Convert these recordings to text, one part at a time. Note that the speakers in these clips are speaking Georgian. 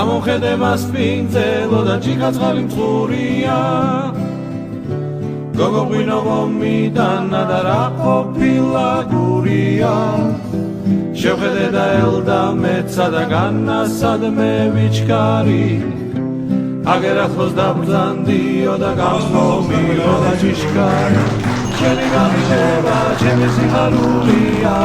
გამოხედება სპინძელო და ჭიქაწყალი მწყურია გოგო ღვინო მომიტანა და რა ყოფილა გურია შევხედე და ელდა მეცა და განასადმე ვიჩქარი აგერ ახლოს დაბრძანდიო და გამომიო და ჭიშკარი შენი გამიჩება ჩემი სიხარულია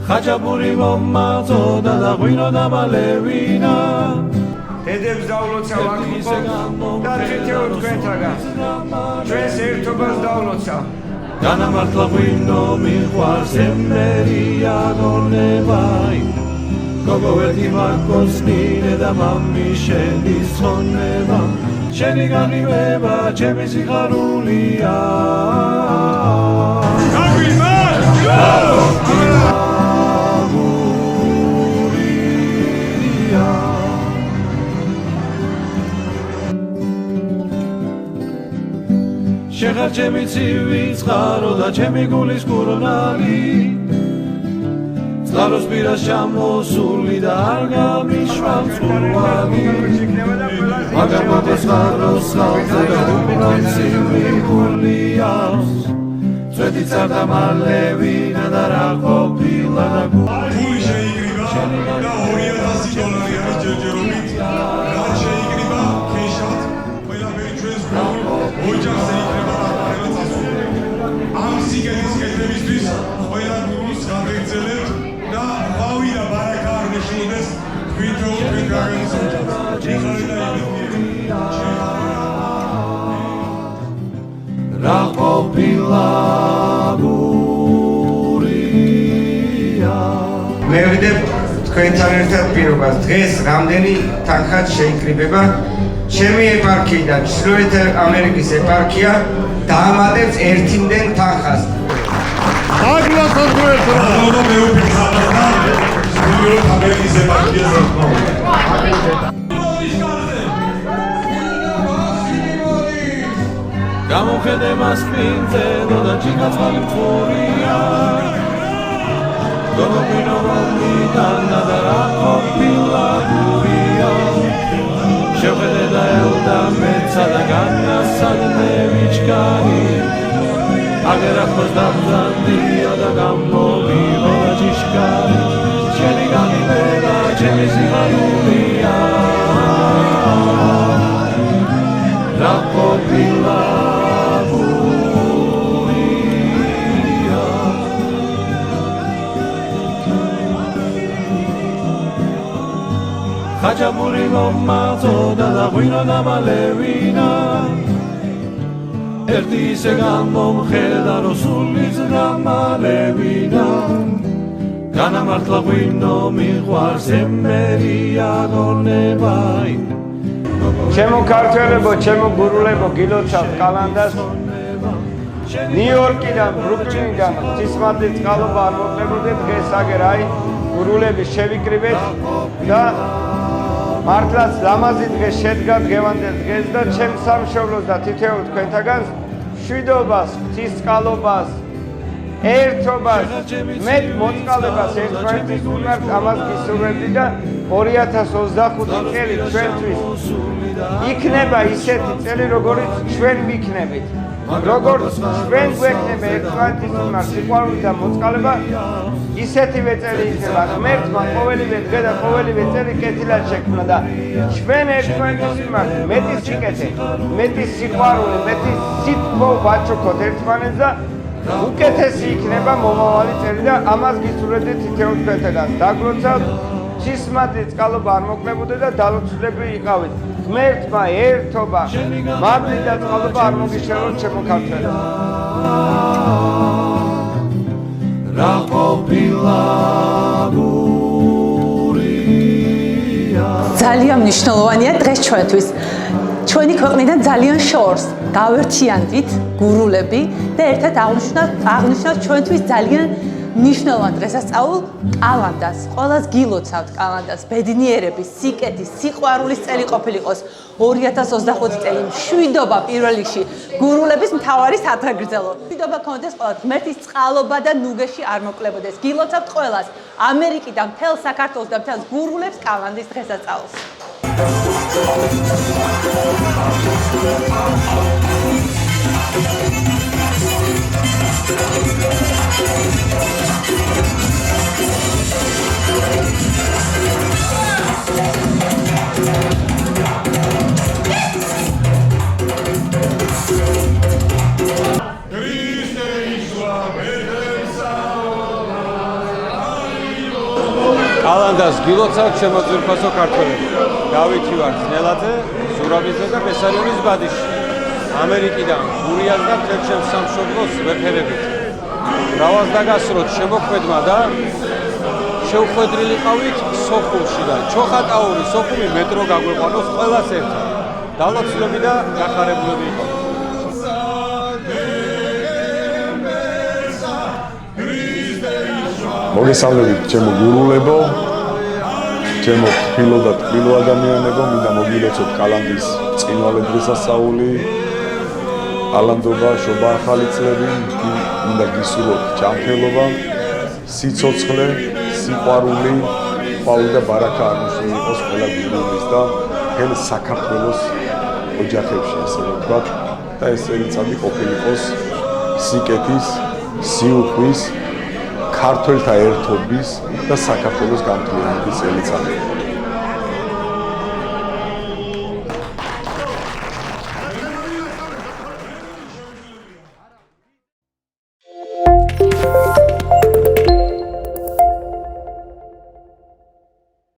ხაჭაპური მომაწოდა და ღვინო დამალევინა დედებს დავლოცავ აქ და თითოეულ თქვენთაგან ჩვენს ერთობას დავლოცავ განამართლა ღვინო მიყვარს ემერია გონებაი გოგო ვერტი მაკოსნინე და მამი შენი ცხონება შენი განივება ჩემი სიხარულია შეხარ ჩემი ცივი წყარო და ჩემი გულის კურნალი წყაროს პირას ჩამოსული და არ გამიშვა მწყურვალი მაგრამ მოდეს წყაროს ხალხზე და უბრალოდ ცივი გულია წვეთი წარდა მალევინა და რა ყოფილა და გული შეიკრიბა და $2000 არის ჯერჯერობით რა შეიკრიბა ქეშად ყველაფერი ჩვენს ოჯახზე იქნება ამ სიგეთის კეთებისთვის ყველა გულს გავეგრძელებთ და ბავი და ბარაკა არ მეშინდეს თვითონ თქვენ გაგანცოდეთ ჯიხარი და იმედია რა ყოფილა გურია მე ვიდებ თქვენთან ერთად პირობას დღეს რამდენი თანხა შეიკრიბება ჩემი ეპარქიიდან ჩრდილოეთ ამერიკის ეპარქია დაამატებს ერთიმდენ თანხას. აგრეთვე მე ვფიქრობ ჩრდილოეთ ამერიკის ეპარქიაზე გამოხედება სპინძელო და ჭიქაწყალი მწყურია გოგო ღვინო მომიტანა და რა ყოფილა გურია შევხედე და ელდა მეცა და განასადმე ვიჩქარი აგერ ახლოს დაბრძანდიო და გამომიო და ჭიშკარი შენი განივება ჩემი სიხარულია რა ყოფილა ხაჭაპური მომაწოდა და ღვინო დამალევინა ერთი ისე გამომხედა რომ სულიც დამალევინა განამართლა ღვინო მიყვარს ემერია გონებაი ჩემო ქართველებო, ჩემო გურულებო, გილოცავთ კალანდას ნიუ-იორკიდან, ბრუკლინიდან ღვთისმადლი წყალობა არ მოყლებოდეთ დღეს აგერ აი გურულების შევიკრიბეთ და მართლაც ლამაზი დღე შედგა დღევანდელ დღეს და ჩემ სამშობლოს და თითოეულ თქვენთაგან მშვიდობას, ღვთისწყალობას, ერთობას, მეტ მოწყალებას ერთმანეთის მიმართ ამას გისურვებდი და 2025 წელი ჩვენთვის იქნება ისეთი წელი, როგორიც ჩვენ ვიქნებით. როგორც ჩვენ გვექნება ერთმანეთის მიმართ სიყვარული და მოწყალება, ისეთივე წელი იქნება ღმერთმა ყოველივე დღე და ყოველივე წელი კეთილად შექმნა და ჩვენ ერთმანეთის მიმართ მეტი სიკეთე, მეტი სიყვარული, მეტი სითბო ვაჩუქოთ ერთმანეთს და უკეთესი იქნება მომავალი წელი და ამას გისურვებდი თითოეულ თქვენთაგან. დაგლოცავთ ღვთისმადლი წყალობა არ მოკლებოდე და დალოცვლები იყავით. ღმერთმა ერთობა, მადლი და წყალობა არ მოგიშეროთ ჩემო ქართველებო. რა ყოფილა გურია ძალიან მნიშვნელოვანია დღეს ჩვენთვის. ჩვენი ქვეყნიდან ძალიან შორს გავერთიანდით გურულები და ერთად აღნიშნავთ ჩვენთვის ძალიან მნიშვნელოვან დღესასწაულ კალანდას. ყველას გილოცავთ კალანდას, ბედნიერების, სიკეთის, სიყვარულის წელი ყოფილიყოს 2025 წელი. მშვიდობა პირველ რიგში, გურულების მთავარი საფრანგრძელო. მშვიდობა გქონდეს ყველას, ღმერთის წყალობა და ნუგეში არ მოკლებოდეს. გილოცავთ ყველას, ამერიკიდან მთელ საქართველოს და მთელ გურულებს კალანდის დღესასწაულს. კალანდას გილოცავთ შემოძვირფასო ქართველები. დავითი ვარ ძნელაძე, ზურაბიძე და ბესარიონის ბადიში. ამერიკიდან გურიას და მთელ ჩემს სამშობლოს ვეფერებით. მრავალს დაგასროთ შემოქმედმა და შევხვედრილიყავით სოხუმში და ჩოხატაური სოხუმი მეტრო გაგვეყვანოს ყველას ერთად. დალოცულები და გახარებულები იყავით. მოგესალმებით ჩემო გურულებო, ჩემო თბილო და თბილო ადამიანებო, მინდა მოგილოცოთ კალანდის წყინვალე დღესასწაული, ალანდობა, შობა ახალი წლები, მინდა გისურვოთ ჯანმრთელობა, სიცოცხლე, სიყვარული, ყვავილი და ბარაკა აღნიშნული იყოს ყველა გურულის და მთელ საქართველოს ოჯახებში, ასე ვთქვათ, და ეს წელიწადი ყოფილიყოს სიკეთის, სიუხვის, ქართველთა ერთობის და საქართველოს გამთლიანების წელიწადი.